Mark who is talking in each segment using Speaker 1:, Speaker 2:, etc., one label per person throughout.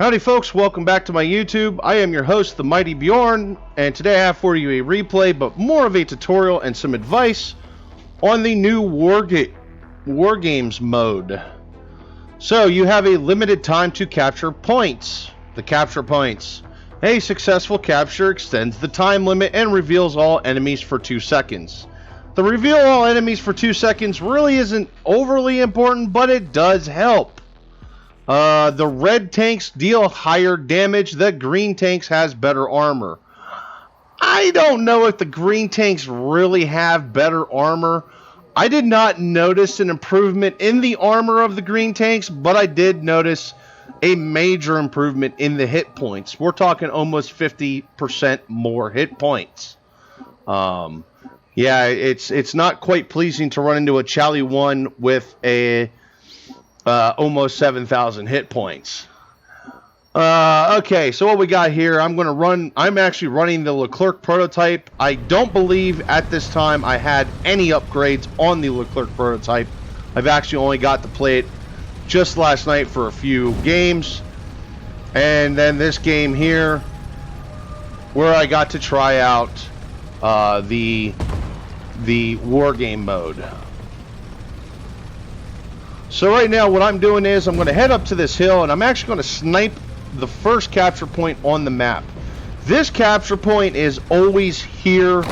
Speaker 1: Howdy folks, welcome back to my YouTube. I am your host, the Mighty Bjorn, and today I have for you a replay, but more of a tutorial and some advice on the new War Games mode. So, you have a limited time to capture points. The capture points. A successful capture extends the time limit and reveals all enemies for 2 seconds. The reveal all enemies for 2 seconds really isn't overly important, but it does help. The red tanks deal higher damage. The green tanks has better armor. I don't know if the green tanks really have better armor. I did not notice an improvement in the armor of the green tanks, but I did notice a major improvement in the hit points. We're talking almost 50% more hit points. Yeah, it's not quite pleasing to run into a Chally 1 with a almost 7,000 hit points. Okay, so what we got here, I'm actually running the Leclerc prototype. I don't believe at this time I had any upgrades on the Leclerc prototype. I've actually only got to play it just last night for a few games. And then this game here, where I got to try out the War Game mode. So right now what I'm doing is I'm going to head up to this hill and I'm actually going to snipe the first capture point on the map. This capture point is always here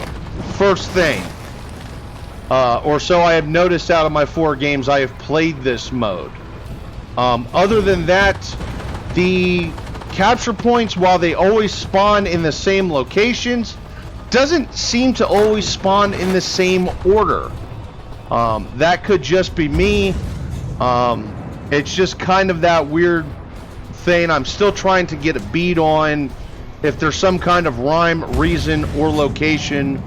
Speaker 1: first thing. Or so I have noticed out of my 4 games I have played this mode. Other than that, the capture points, while they always spawn in the same locations, doesn't seem to always spawn in the same order. That could just be me. It's just kind of that weird thing. I'm still trying to get a beat on if there's some kind of rhyme, reason, or location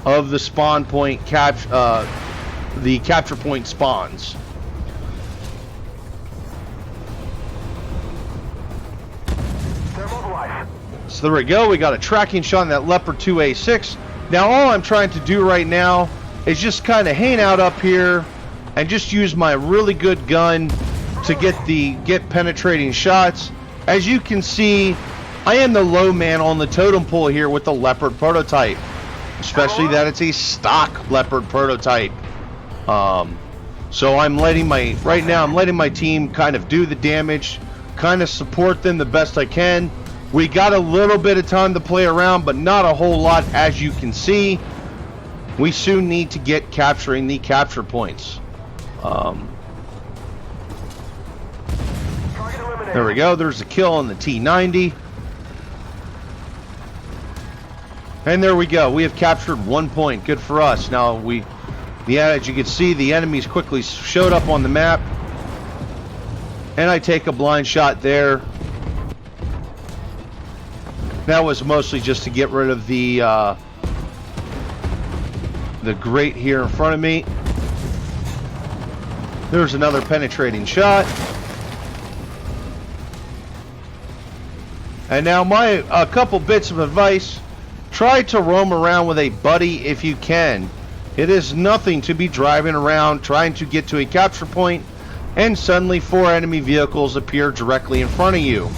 Speaker 1: of the spawn point the capture point spawns. So there we go. We got a tracking shot on that Leopard 2A6. Now all I'm trying to do right now is just kind of hang out up here and just use my really good gun to get penetrating shots. As you can see, I am the low man on the totem pole here with the Leopard prototype, especially that it's a stock Leopard prototype. So I'm letting my team kind of do the damage, kind of support them the best I can. We got a little bit of time to play around, but not a whole lot, as you can see. We soon need to get capturing the capture points. There we go. There's a kill on the T90. And there we go. We have captured 1 point. Good for us. Now as you can see, the enemies quickly showed up on the map. And I take a blind shot there. That was mostly just to get rid of the grate here in front of me. There's another penetrating shot. And now a couple bits of advice. Try to roam around with a buddy if you can. It is nothing to be driving around trying to get to a capture point and suddenly 4 enemy vehicles appear directly in front of you.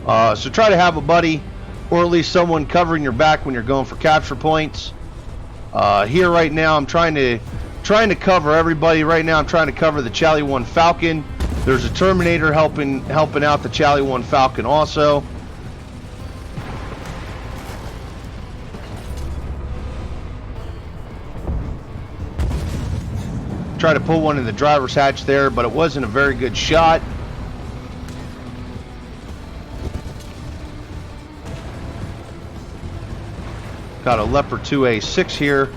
Speaker 1: So try to have a buddy, or at least someone covering your back when you're going for capture points. Here right now I'm trying to cover everybody. Right now I'm trying to cover the Chally 1 Falcon. There's a Terminator helping out the Chally 1 Falcon also. Try to pull one in the driver's hatch there, but it wasn't a very good shot. Got a Leopard 2A6 here.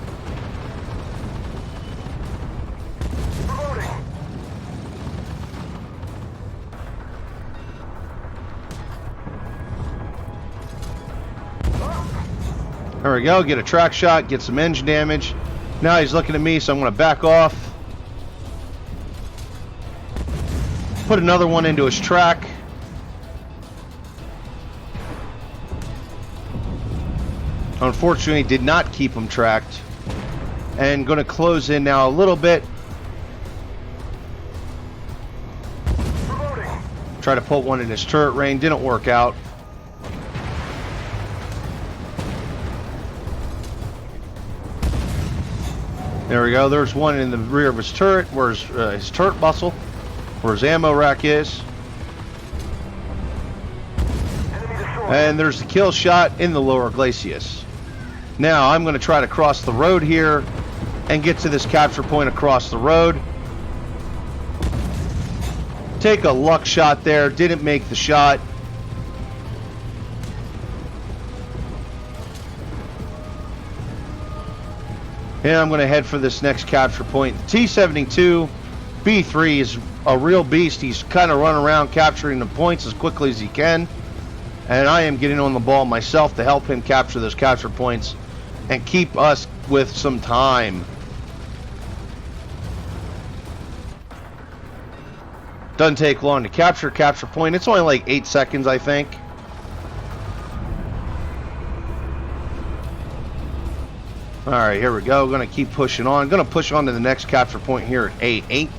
Speaker 1: There we go. Get a track shot, get some engine damage. Now he's looking at me, so I'm going to back off. Put another one into his track. Unfortunately, did not keep him tracked. And going to close in now a little bit. Try to put one in his turret range. Didn't work out. There we go. There's one in the rear of his turret. Where's his turret muscle? Where his ammo rack is. And there's the kill shot in the lower glacis. Now I'm going to try to cross the road here and get to this capture point across the road. Take a luck shot there. Didn't make the shot. And I'm going to head for this next capture point. The T-72 B3 is a real beast. He's kind of running around capturing the points as quickly as he can. And I am getting on the ball myself to help him capture those capture points and keep us with some time. Doesn't take long to capture point. It's only like 8 seconds, I think. Alright, here we go. Gonna keep pushing on. Gonna push on to the next capture point here at A8.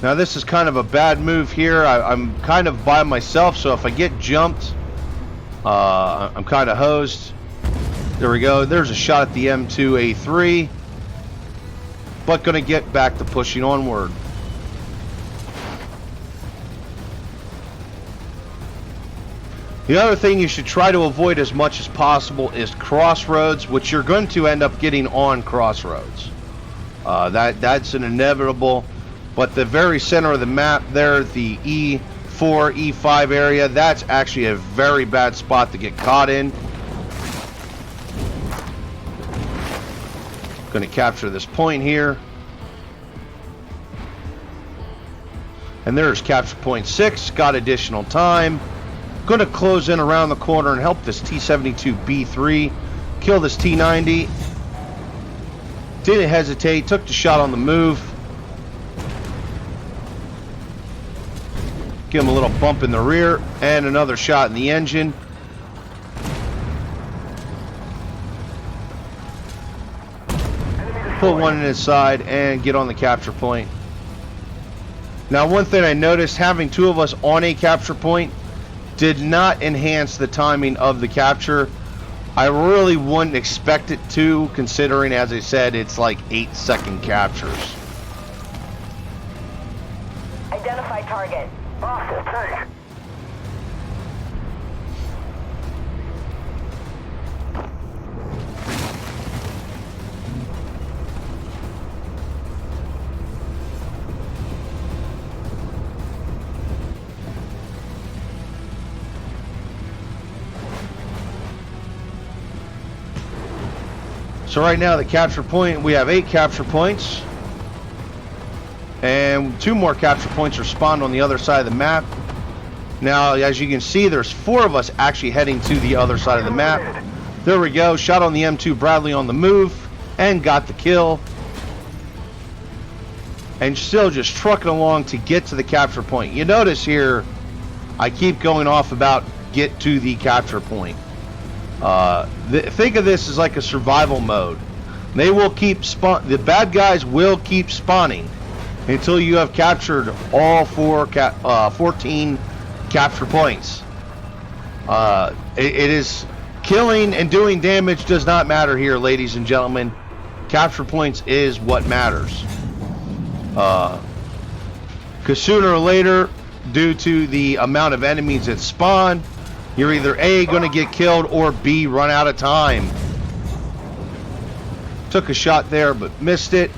Speaker 1: Now this is kind of a bad move here. I'm kind of by myself, so if I get jumped, I'm kind of hosed. There we go. There's a shot at the M2A3, but gonna get back to pushing onward. The other thing you should try to avoid as much as possible is crossroads, which you're going to end up getting on crossroads. That's an inevitable. But the very center of the map there, the E4, E5 area, that's actually a very bad spot to get caught in. Going to capture this point here. And there's capture point 6. Got additional time. Going to close in around the corner and help this T-72B3 kill this T-90. Didn't hesitate. Took the shot on the move. Give him a little bump in the rear and another shot in the engine. Put one in his side and get on the capture point. Now, one thing I noticed, having two of us on a capture point did not enhance the timing of the capture. I really wouldn't expect it to, considering, as I said, it's like 8-second captures.
Speaker 2: Identify target. Awesome, thanks.
Speaker 1: So right now the capture point, we have 8 capture points. And 2 more capture points are spawned on the other side of the map. Now, as you can see, there's 4 of us actually heading to the other side of the map. There we go. Shot on the M2 Bradley on the move and got the kill. And still just trucking along to get to the capture point. You notice here, I keep going off about get to the capture point. Think of this as like a survival mode. They will keep the bad guys will keep spawning until you have captured all 14 capture points. It is killing and doing damage does not matter here, ladies and gentlemen. Capture points is what matters. Because sooner or later, due to the amount of enemies that spawn, you're either A, going to get killed, or B, run out of time. Took a shot there, but missed it.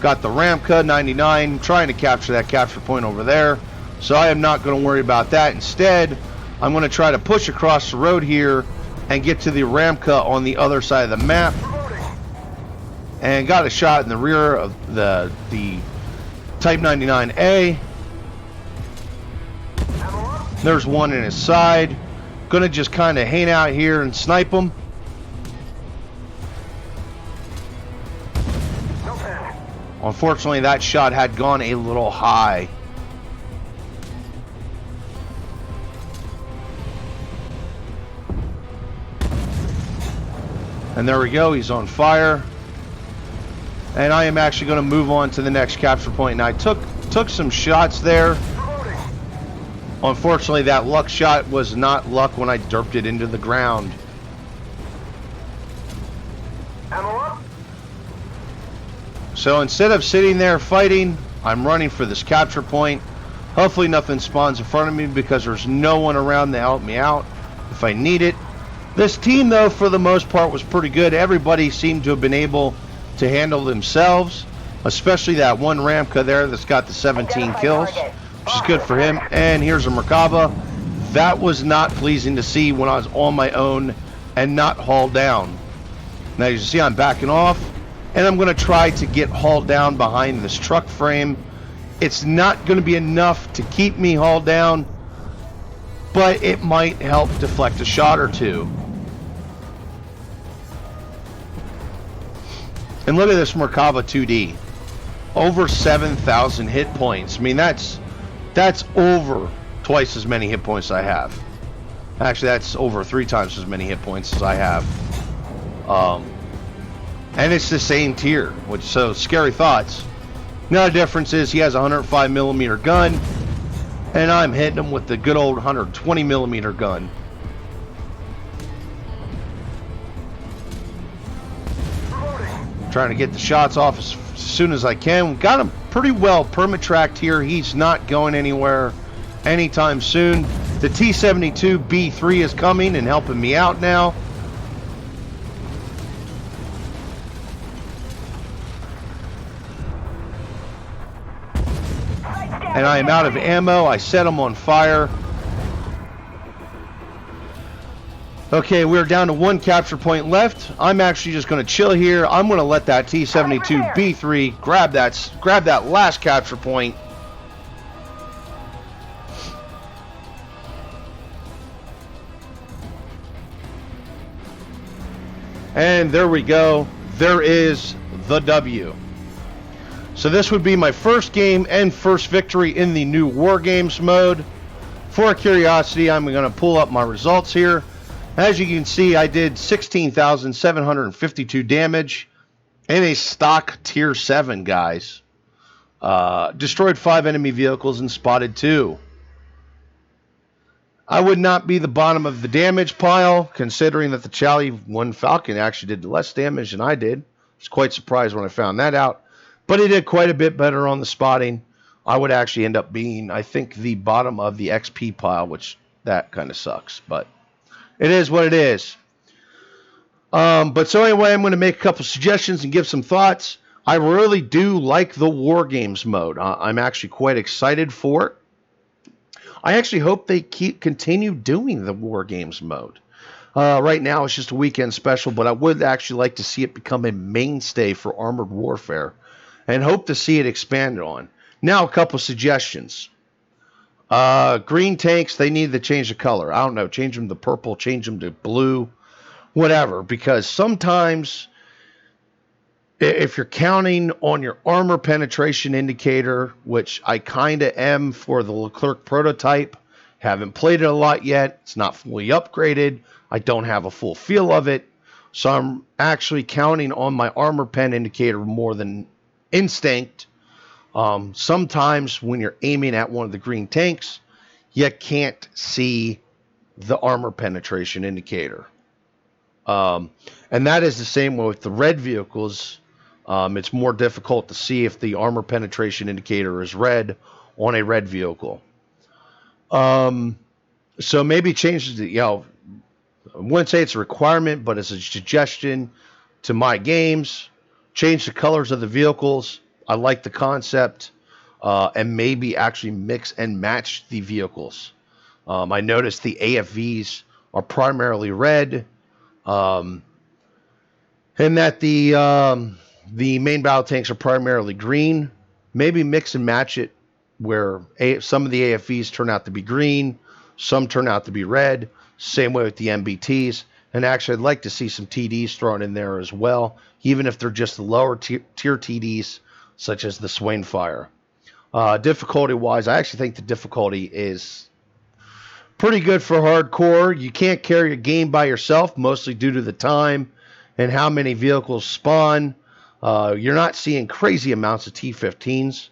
Speaker 1: Got the Ramka 99, trying to capture that capture point over there. So I am not going to worry about that. Instead, I'm going to try to push across the road here and get to the Ramka on the other side of the map. And got a shot in the rear of the Type 99A. There's one in his side. Gonna just kind of hang out here and snipe him. Unfortunately, that shot had gone a little high. And there we go. He's on fire. And I am actually going to move on to the next capture point. And I took some shots there. Unfortunately, that luck shot was not luck when I derped it into the ground.
Speaker 2: Ammo up.
Speaker 1: So instead of sitting there fighting, I'm running for this capture point. Hopefully nothing spawns in front of me because there's no one around to help me out if I need it. This team, though, for the most part was pretty good. Everybody seemed to have been able to handle themselves, especially that one Ramka there that's got the 17 kills, which is good for him. And here's a Merkava. That was not pleasing to see when I was on my own and not hauled down. Now you see I'm backing off, and I'm going to try to get hauled down behind this truck frame. It's not going to be enough to keep me hauled down, but it might help deflect a shot or two. And look at this Merkava 2D. Over 7,000 hit points. I mean, that's over twice as many hit points I have. Actually, that's over 3 times as many hit points as I have. And it's the same tier, which, so scary thoughts. Now the difference is he has a 105mm gun, and I'm hitting him with the good old 120mm gun. Trying to get the shots off as soon as I can. Got him pretty well perma-tracked here. He's not going anywhere anytime soon. The T-72B3 is coming and helping me out now. And I am out of ammo. I set him on fire. Okay, we're down to 1 capture point left. I'm actually just going to chill here. I'm going to let that T-72B3 grab that last capture point. And there we go. There is the W. So this would be my first game and first victory in the new War Games mode. For curiosity, I'm going to pull up my results here. As you can see, I did 16,752 damage in a stock tier 7, guys. Destroyed 5 enemy vehicles and spotted 2. I would not be the bottom of the damage pile, considering that the Charlie 1 Falcon actually did less damage than I did. I was quite surprised when I found that out. But he did quite a bit better on the spotting. I would actually end up being, I think, the bottom of the XP pile, which that kind of sucks, but it is what it is. But so anyway, I'm going to make a couple suggestions and give some thoughts. I really do like the War Games mode. I'm actually quite excited for it. I actually hope they continue doing the War Games mode. Right now, it's just a weekend special, but I would actually like to see it become a mainstay for Armored Warfare and hope to see it expanded on. Now, a couple suggestions. Green tanks, they need to change the color. I don't know, change them to purple, change them to blue, whatever. Because sometimes, if you're counting on your armor penetration indicator, which I kind of am for the Leclerc prototype, haven't played it a lot yet, it's not fully upgraded, I don't have a full feel of it, so I'm actually counting on my armor pen indicator more than instinct. Sometimes when you're aiming at one of the green tanks, you can't see the armor penetration indicator. And that is the same with the red vehicles. It's more difficult to see if the armor penetration indicator is red on a red vehicle. So maybe change the, I wouldn't say it's a requirement, but it's a suggestion to my games. Change the colors of the vehicles. I like the concept, and maybe actually mix and match the vehicles. I noticed the AFVs are primarily red, and that the main battle tanks are primarily green. Maybe mix and match it where some of the AFVs turn out to be green, some turn out to be red. Same way with the MBTs. And actually, I'd like to see some TDs thrown in there as well, even if they're just the lower tier TDs, such as the Swain Fire. Difficulty-wise, I actually think the difficulty is pretty good for hardcore. You can't carry a game by yourself, mostly due to the time and how many vehicles spawn. You're not seeing crazy amounts of T15s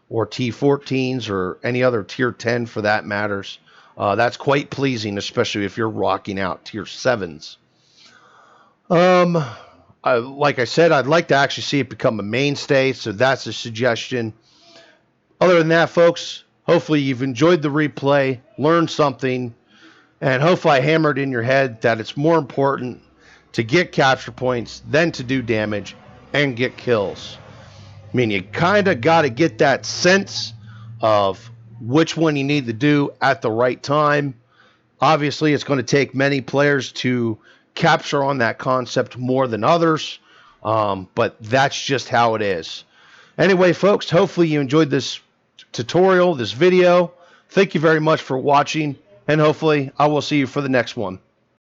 Speaker 1: or T14s or any other tier 10 for that matters. That's quite pleasing, especially if you're rocking out tier 7s. Like I said, I'd like to actually see it become a mainstay, so that's a suggestion. Other than that, folks, hopefully you've enjoyed the replay, learned something, and hopefully I hammered in your head that it's more important to get capture points than to do damage and get kills. I mean, you kind of got to get that sense of which one you need to do at the right time. Obviously, it's going to take many players to capture on that concept more than others, but that's just how it is. Anyway, folks, hopefully you enjoyed this tutorial, this video. Thank you very much for watching, and hopefully I will see you for the next one.